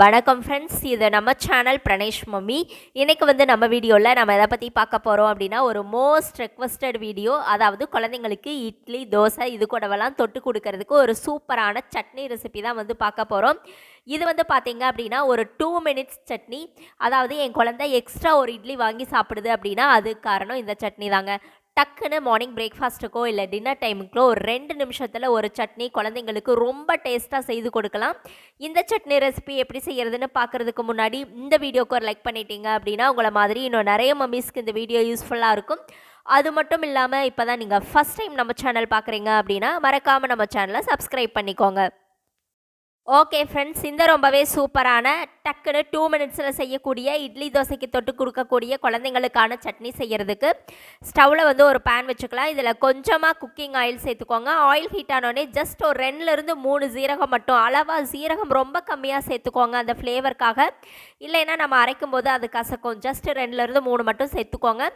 வணக்கம் ஃப்ரெண்ட்ஸ், இது நம்ம சேனல் பிரணேஷ் மம்மி. இன்றைக்கி வந்து நம்ம வீடியோவில் நம்ம எதை பற்றி பார்க்க போகிறோம் அப்படின்னா, ஒரு மோஸ்ட் ரெக்வஸ்டட் வீடியோ. அதாவது குழந்தைங்களுக்கு இட்லி, தோசை இது கூடவெல்லாம் தொட்டு கொடுக்கறதுக்கு ஒரு சூப்பரான சட்னி ரெசிபி தான் வந்து பார்க்க போகிறோம். இது வந்து பார்த்தீங்க அப்படின்னா ஒரு 2 மினிட்ஸ் சட்னி. அதாவது என் குழந்தை எக்ஸ்ட்ரா ஒரு இட்லி வாங்கி சாப்பிடுது அப்படின்னா அதுக்கு காரணம் இந்த சட்னி தாங்க. டக்குன்னு மார்னிங் பிரேக்ஃபாஸ்ட்டுக்கோ இல்லை டின்னர் டைமுக்கோ ஒரு 2 நிமிஷத்தில் ஒரு சட்னி குழந்தைங்களுக்கு ரொம்ப டேஸ்ட்டாக செய்து கொடுக்கலாம். இந்த சட்னி ரெசிபி எப்படி செய்கிறதுன்னு பார்க்குறதுக்கு முன்னாடி இந்த வீடியோக்கு ஒரு லைக் பண்ணிட்டீங்க அப்படின்னா உங்களை மாதிரி இன்னும் நிறைய மம்மிஸ்க்கு இந்த வீடியோ யூஸ்ஃபுல்லாக இருக்கும். அது மட்டும் இல்லாமல் இப்போ தான் நீங்கள் ஃபஸ்ட் டைம் நம்ம சேனல் பார்க்குறீங்க அப்படின்னா மறக்காமல் நம்ம சேனலை சப்ஸ்கிரைப் பண்ணிக்கோங்க. ஓகே ஃப்ரெண்ட்ஸ், இந்த ரொம்பவே சூப்பரான டக்குன்னு 2 மினிட்ஸில் செய்யக்கூடிய இட்லி தோசைக்கு தொட்டு கொடுக்கக்கூடிய குழந்தைங்களுக்கான சட்னி செய்கிறதுக்கு ஸ்டவ்வில் வந்து ஒரு பேன் வச்சுக்கலாம். இதில் கொஞ்சமாக குக்கிங் ஆயில் சேர்த்துக்கோங்க. ஆயில் ஹீட் ஆனோடனே ஜஸ்ட் ஒரு 2லேருந்து 3 ஜீரகம் மட்டும், அளவாக ஜீரகம் ரொம்ப கம்மியாக சேர்த்துக்கோங்க அந்த ஃப்ளேவருக்காக. இல்லைன்னா நம்ம அரைக்கும் போது அது கசக்கும். ஜஸ்ட் 2லேருந்து 3 மட்டும் சேர்த்துக்கோங்க.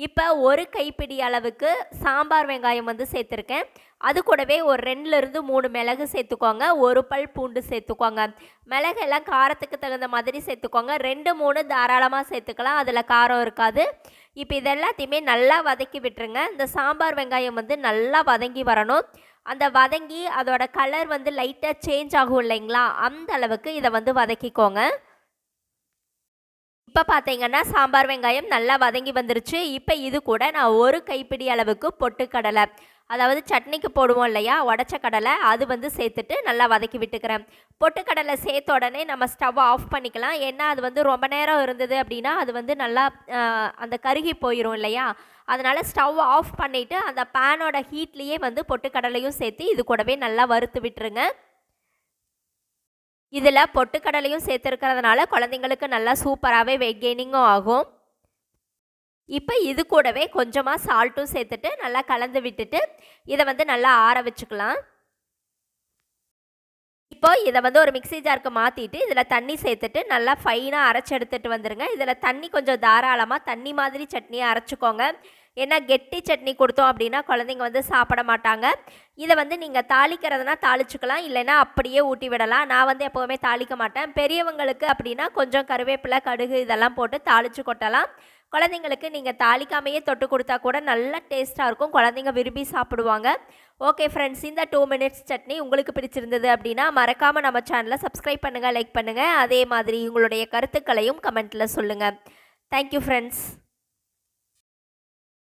இப்போ ஒரு கைப்பிடி அளவுக்கு சாம்பார் வெங்காயம் வந்து சேர்த்துருக்கேன். அது கூடவே ஒரு 2லேருந்து 3 மிளகு சேர்த்துக்கோங்க. ஒரு பல் பூண்டு சேர்த்துக்கோங்க. மிளகு எல்லாம் காரத்துக்கு தகுந்த மாதிரி சேர்த்துக்கோங்க. 2 3 தாராளமாக சேர்த்துக்கலாம், அதில் காரம் இருக்காது. இப்போ இது எல்லாத்தையுமே நல்லா வதக்கி விட்டுருங்க. இந்த சாம்பார் வெங்காயம் வந்து நல்லா வதங்கி வரணும். அந்த வதங்கி அதோட கலர் வந்து லைட்டாக சேஞ்ச் ஆகும் இல்லைங்களா, அந்த அளவுக்கு இதை வந்து வதக்கிக்கோங்க. இப்போ பார்த்தீங்கன்னா சாம்பார் வெங்காயம் நல்லா வதங்கி வந்துருச்சு. இப்போ இது கூட நான் ஒரு கைப்பிடி அளவுக்கு பொட்டுக்கடலை, அதாவது சட்னிக்கு போடுவோம் இல்லையா உடச்ச கடலை, அது வந்து சேர்த்துட்டு நல்லா வதக்கி விட்டுக்கிறேன். பொட்டுக்கடலை சேர்த்த உடனே நம்ம ஸ்டவ் ஆஃப் பண்ணிக்கலாம். ஏன்னா அது வந்து ரொம்ப நேரம் இருந்தது அப்படின்னா அது வந்து நல்லா அந்த கருகி போயிடும் இல்லையா. அதனால் ஸ்டவ் ஆஃப் பண்ணிவிட்டு அந்த பேனோட ஹீட்லேயே வந்து பொட்டுக்கடலையும் சேர்த்து இது கூடவே நல்லா வறுத்து விட்டுருங்க. இதில் பொட்டுக்கடலையும் சேர்த்துருக்கிறதுனால குழந்தைங்களுக்கு நல்லா சூப்பராகவே வெயிட் கெய்னிங்கும் ஆகும். இப்போ இது கூடவே கொஞ்சமாக சால்ட்டும் சேர்த்துட்டு நல்லா கலந்து விட்டுட்டு இதை வந்து நல்லா ஆற வச்சுக்கலாம். இப்போ இதை வந்து ஒரு மிக்ஸி ஜாருக்கு மாற்றிட்டு இதில் தண்ணி சேர்த்துட்டு நல்லா ஃபைனாக அரைச்சி எடுத்துகிட்டு வந்துடுங்க. இதில் தண்ணி கொஞ்சம் தாராளமாக தண்ணி மாதிரி சட்னியை அரைச்சிக்கோங்க. ஏன்னா கெட்டி சட்னி கொடுத்தோம் அப்படின்னா குழந்தைங்க வந்து சாப்பிட மாட்டாங்க. இதை வந்து நீங்கள் தாளிக்கிறதுனா தாளிச்சுக்கலாம், இல்லைன்னா அப்படியே ஊட்டி விடலாம். நான் வந்து எப்போவுமே தாளிக்க மாட்டேன். பெரியவங்களுக்கு அப்படின்னா கொஞ்சம் கருவேப்பிலை, கடுகு இதெல்லாம் போட்டு தாளித்து கொட்டலாம். குழந்தைங்களுக்கு நீங்கள் தாளிக்காமையே தொட்டு கொடுத்தா கூட நல்ல டேஸ்ட்டாக இருக்கும், குழந்தைங்க விரும்பி சாப்பிடுவாங்க. ஓகே ஃப்ரெண்ட்ஸ், இந்த 2 மினிட்ஸ் சட்னி உங்களுக்கு பிடிச்சிருந்தது அப்படின்னா மறக்காமல் நம்ம சேனலை சப்ஸ்கிரைப் பண்ணுங்கள், லைக் பண்ணுங்கள். அதே மாதிரி உங்களுடைய கருத்துக்களையும் கமெண்ட்டில் சொல்லுங்கள். Thank you friends.